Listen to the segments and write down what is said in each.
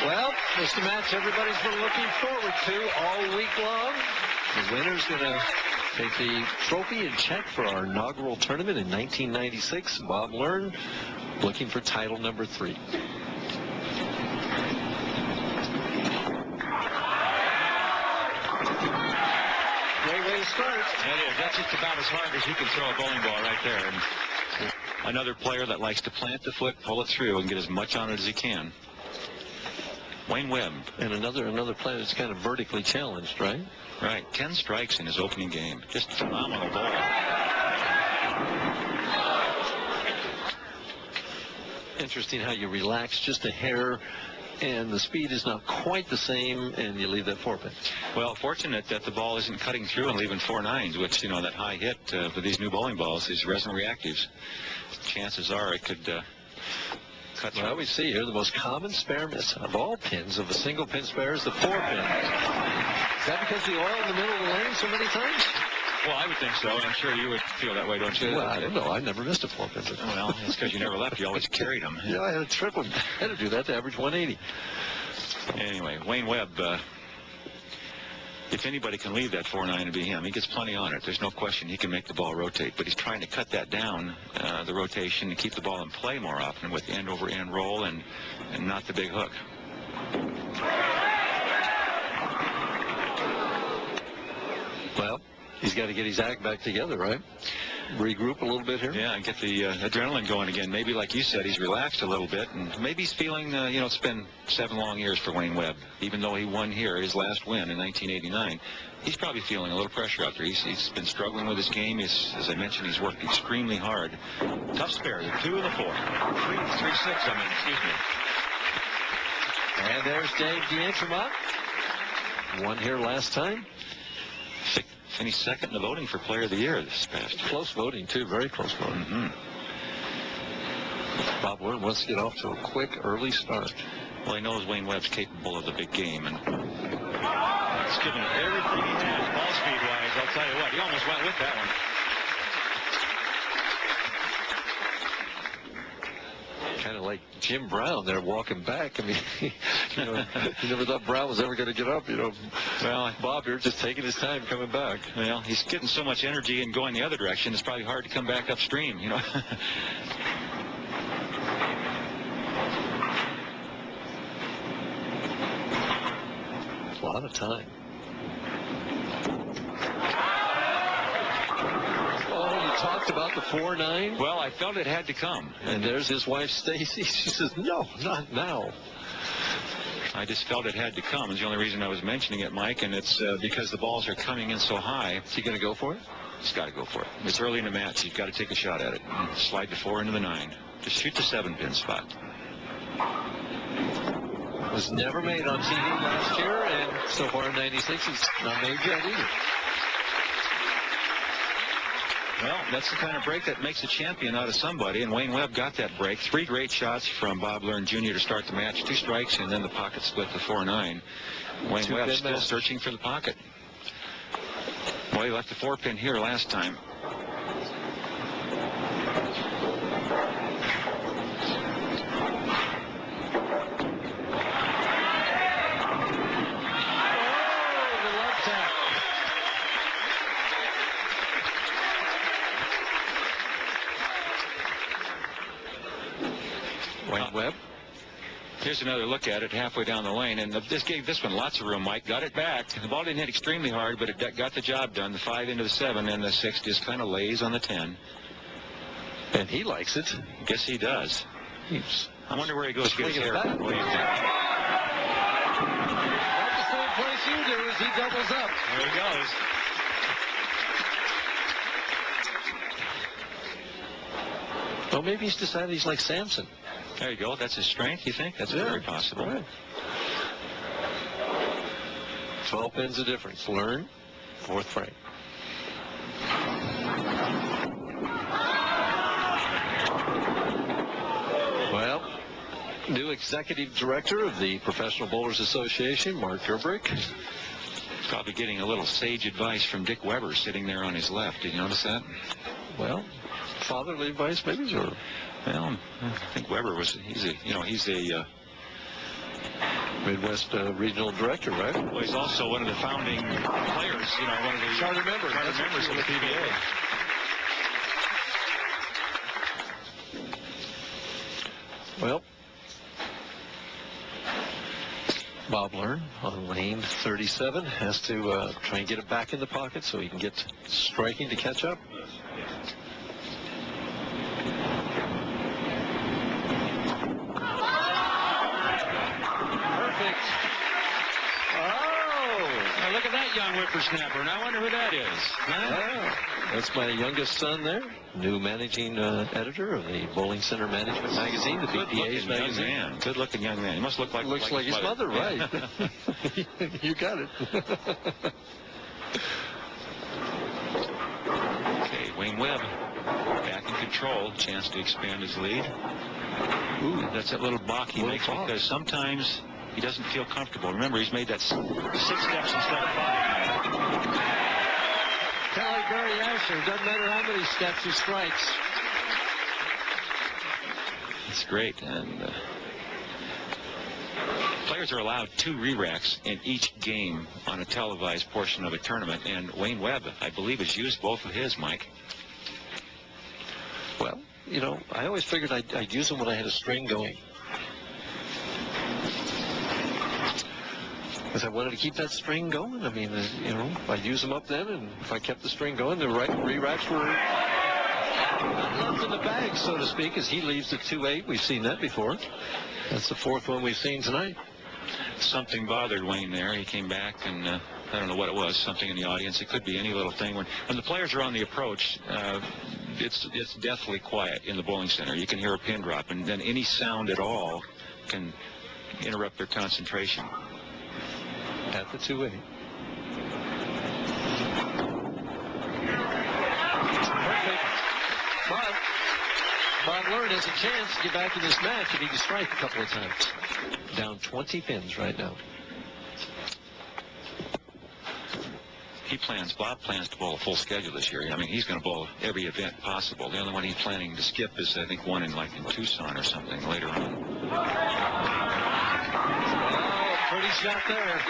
Well, it's the match everybody's been looking forward to all week long. The winner's going to take the trophy and check for our inaugural tournament in 1996. Bob Learn looking for title number 3. Great way to start. That is. That's just about as hard as you can throw a bowling ball right there. And another player that likes to plant the foot, pull it through, and get as much on it as he can. Wayne Webb. And another player that's kind of vertically challenged, right? Right. 10 strikes in his opening game. Just phenomenal ball. Interesting how you relax just a hair, and the speed is not quite the same, and you leave that 4-pin. Well, fortunate that the ball isn't cutting through and leaving 4 nines, which, you know, that high hit for these new bowling balls, these resin reactives. Chances are it could cut through. Well, we see here the most common spare miss of all pins of a single pin spare is the 4-pin. Is that because the oil in the middle of the lane so many times? Well, I would think so. I'm sure you would feel that way, don't you? Well, I don't know. I never missed a 4-pin. Well, it's because you never left. You always carried them. Yeah, I had a triple. I had to do that to average 180. Anyway, Wayne Webb, if anybody can leave that 4-9 and be him, he gets plenty on it. There's no question he can make the ball rotate, but he's trying to cut that down, the rotation, and keep the ball in play more often with end-over-end roll and not the big hook. Well, he's got to get his act back together, right? Regroup a little bit here. Yeah, and get the adrenaline going again. Maybe, like you said, he's relaxed a little bit, and maybe he's feeling, you know, it's been 7 long years for Wayne Webb. Even though he won here, his last win in 1989, he's probably feeling a little pressure out there. He's been struggling with his game. As I mentioned, he's worked extremely hard. Tough spare, the 2 and the 4. 3-6, excuse me. And there's Dave D'Antremont. Won here last time. Finished second in the voting for Player of the Year this past year. Close voting, too. Very close voting. Mm-hmm. Bob Learn wants to get off to a quick, early start. Well, he knows Wayne Webb's capable of the big game, and he's given it everything he has, ball speed-wise. I'll tell you what, he almost went with that one. Kind of like Jim Brown there walking back. I mean, you know, you never thought Brown was ever going to get up, you know. Well, Bob here just taking his time coming back. Well, he's getting so much energy and going the other direction, it's probably hard to come back upstream, you know. A lot of time. Talked about the 4-9. Well, I felt it had to come. And there's his wife, Stacy. She says, no, not now. I just felt it had to come. It's the only reason I was mentioning it, Mike, and it's because the balls are coming in so high. Is he going to go for it? He's got to go for it. It's early in the match. He's got to take a shot at it. Slide the 4 into the 9. Just shoot the 7-pin spot. Was never made on TV last year, and so far in 96, he's not made yet either. Well, that's the kind of break that makes a champion out of somebody, and Wayne Webb got that break. 3 great shots from Bob Learn Jr. to start the match. 2 strikes, and then the pocket split to 4-9. Wayne Webb still searching for the pocket. Well, he left the 4-pin here last time. Wayne Webb. Here's another look at it halfway down the lane, and this gave this one lots of room. Mike got it back. The ball didn't hit extremely hard, but it got the job done. The 5 into the 7, and the 6 just kind of lays on the 10. And he likes it. Guess he does. I wonder where he goes to get his hair. What do you think? About the same place you do as he doubles up. There he goes. Well, maybe he's decided he's like Samson. There you go. That's his strength, you think? That's very possible. Right. 12 pins of difference. Learn. 4th frame. Well, new executive director of the Professional Bowlers Association, Mark Gerbrick. Probably getting a little sage advice from Dick Weber sitting there on his left. Did you notice that? Well, fatherly advice, maybe, or well, I think Weber was. He's a Midwest Regional Director, right? Well, he's also one of the founding players, you know, one of the charter members of the PBA. Well, Bob Learn on lane 37 has to try and get it back in the pocket so he can get striking to catch up. Perfect. Oh! Now look at that young whippersnapper, and I wonder who that is. Huh? That's my youngest son there, new managing editor of the Bowling Center Management Magazine, the BPA's magazine. Young man. Good-looking young man. He must look like his mother, right? You got it. Okay, Wayne Webb back in control. Chance to expand his lead. Ooh, that's that little balk he makes because sometimes he doesn't feel comfortable. Remember, he's made that 6 steps instead of 5. Kind of like Barry Asher. Doesn't matter how many steps he strikes. It's great. And players are allowed 2 re-racks in each game on a televised portion of a tournament. And Wayne Webb, I believe, has used both of his, Mike. Well, you know, I always figured I'd use them when I had a string going. Because I wanted to keep that string going. I mean, you know, I'd use them up then, and if I kept the string going, the right re-racks were left in the bag, so to speak, as he leaves at 2-8. We've seen that before. That's the 4th one we've seen tonight. Something bothered Wayne there. He came back, and I don't know what it was, something in the audience. It could be any little thing. When the players are on the approach, it's deathly quiet in the bowling center. You can hear a pin drop, and then any sound at all can interrupt their concentration. At the 2-8. Perfect. But Bob Learn has a chance to get back in this match if he can strike a couple of times. Down 20 pins right now. Bob plans to bowl a full schedule this year. I mean, he's going to bowl every event possible. The only one he's planning to skip is, I think, one in Tucson or something later on. Oh, pretty shot there.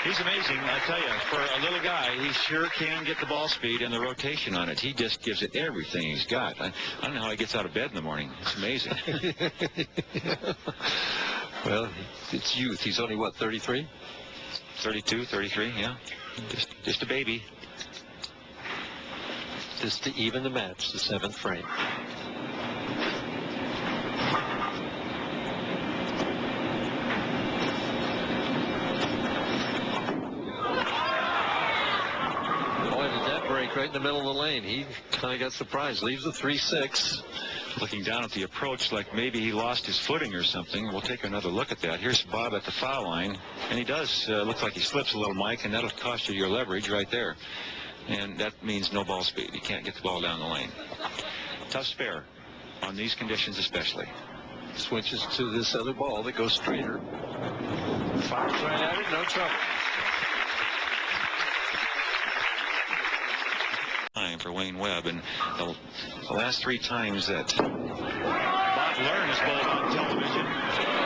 He's amazing, I tell you. For a little guy, he sure can get the ball speed and the rotation on it. He just gives it everything he's got. I don't know how he gets out of bed in the morning. It's amazing. Well, it's youth. He's only, what, 33? 32, 33, yeah. Just a baby. Just to even the match, the 7th frame. Right in the middle of the lane. He kind of got surprised. Leaves the 3-6. Looking down at the approach like maybe he lost his footing or something. We'll take another look at that. Here's Bob at the foul line. And he does look like he slips a little, Mike, and that'll cost you your leverage right there. And that means no ball speed. You can't get the ball down the lane. Tough spare on these conditions especially. Switches to this other ball that goes straighter. Fires right at it. No trouble. For Wayne Webb, and the last 3 times that Bob Learn has bowled on television,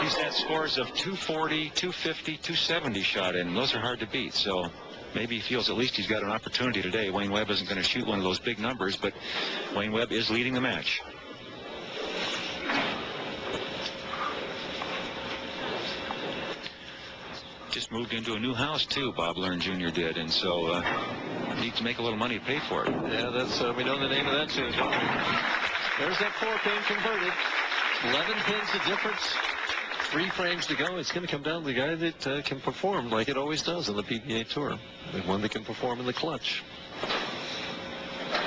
he's had scores of 240, 250, 270 shot in. Those are hard to beat, so maybe he feels at least he's got an opportunity today. Wayne Webb isn't going to shoot one of those big numbers, but Wayne Webb is leading the match. Just moved into a new house too, Bob Learn Jr. did, and so needs to make a little money to pay for it. Yeah, that's we know the name of that too, don't we? There's that 4-pin converted. 11 pins the difference. 3 frames to go. It's going to come down to the guy that can perform like it always does on the PBA Tour. The one that can perform in the clutch.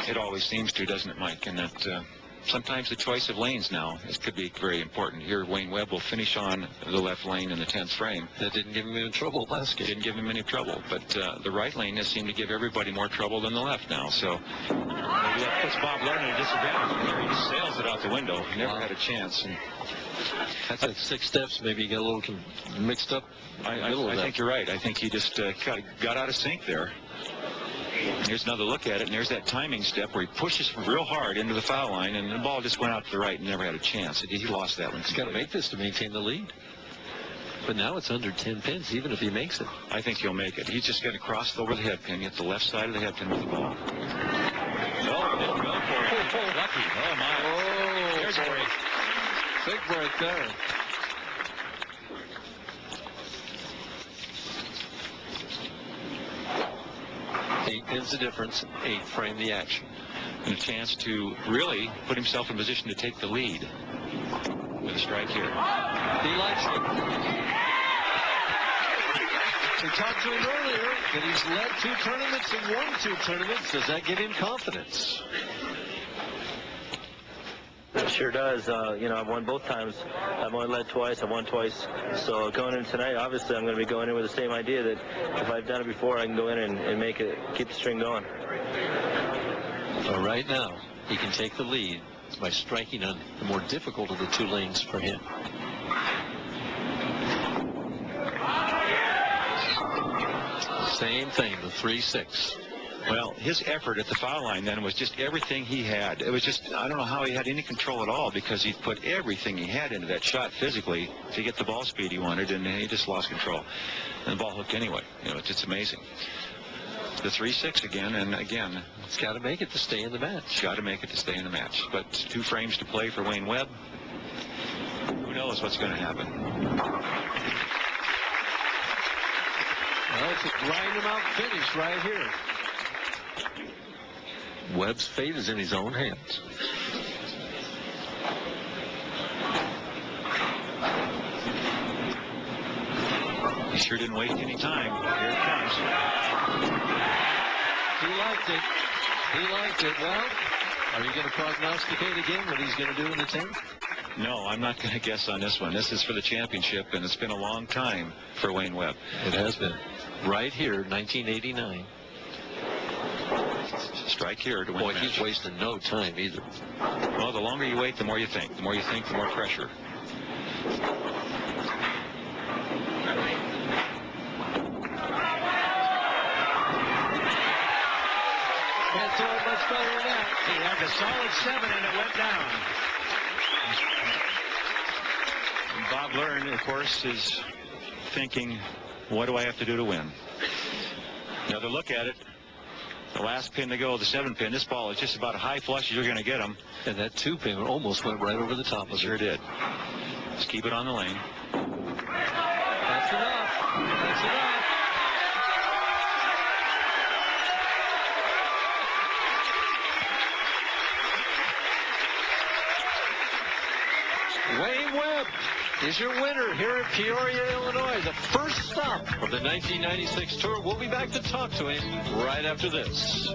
It always seems to, doesn't it, Mike? And that sometimes the choice of lanes now could be very important. Here, Wayne Webb will finish on the left lane in the 10th frame. That didn't give him any trouble last game. Didn't give him any trouble, but the right lane has seemed to give everybody more trouble than the left now. So maybe that puts Bob Learn at a disadvantage. And there he just sails it out the window. Never had a chance. And that's like 6 steps. Maybe he got a little mixed up. I think you're right. I think he just got out of sync there. And here's another look at it, and there's that timing step where he pushes real hard into the foul line, and the ball just went out to the right and never had a chance. He lost that one. He's got to make this to maintain the lead. But now it's under 10 pins, even if he makes it. I think he'll make it. He's just going to cross over the head pin, get the left side of the head pin with the ball. No, didn't go for it. Lucky. Oh, my. Oh, there's a break. Big break there. Eight pins the difference, 8 frame the action. And a chance to really put himself in position to take the lead with a strike here. He likes it. We talked to him earlier that he's led 2 tournaments and won 2 tournaments. Does that give him confidence? It sure does. I've won both times. I've only led twice. I've won twice. So going in tonight, obviously, I'm going to be going in with the same idea that if I've done it before, I can go in and make it, keep the string going. So right now, he can take the lead by striking on the more difficult of the 2 lanes for him. Same thing, the 3-6. Well, his effort at the foul line then was just everything he had. It was just, I don't know how he had any control at all, because he put everything he had into that shot physically to get the ball speed he wanted, and he just lost control. And the ball hooked anyway. It's just amazing. The 3-6 again, and again. It's got to make it to stay in the match. Got to make it to stay in the match. But 2 frames to play for Wayne Webb. Who knows what's going to happen? Well, it's a grind-him-out finish right here. Webb's fate is in his own hands. He sure didn't waste any time. Here it comes. He liked it. He liked it. Well, are you going to prognosticate again what he's going to do in the 10th? No, I'm not going to guess on this one. This is for the championship, and it's been a long time for Wayne Webb. It has been. Right here, 1989. Strike here to win. Boy, he's wasting no time either. Well, the longer you wait, the more you think. The more you think, the more pressure. Can't throw it much better than that. He had the solid 7, and it went down. And Bob Learn, of course, is thinking, what do I have to do to win? Another look at it. The last pin to go, the 7 pin. This ball is just about a high flush as you're going to get them. And that 2 pin almost went right over the top of it. Sure did. Just keep it on the lane. That's enough. That's enough. Wayne Webb is your winner here at Peoria, Illinois, the first stop of the 1996 tour. We'll be back to talk to him right after this.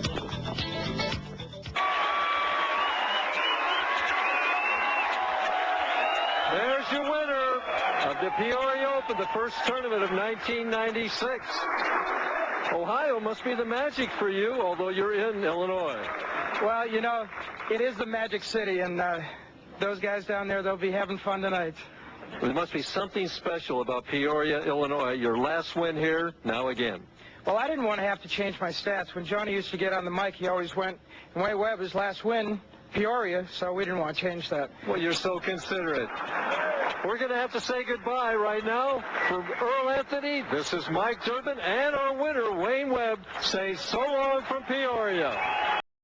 There's your winner of the Peoria Open, the first tournament of 1996. Ohio must be the magic for you, although you're in Illinois. Well, it is the Magic City, and those guys down there, they'll be having fun tonight. There must be something special about Peoria, Illinois. Your last win here, now again. Well, I didn't want to have to change my stats. When Johnny used to get on the mic, he always went, and Wayne Webb, his last win, Peoria, so we didn't want to change that. Well, you're so considerate. We're going to have to say goodbye right now. For Earl Anthony, this is Mike Durbin, and our winner, Wayne Webb, say so long from Peoria.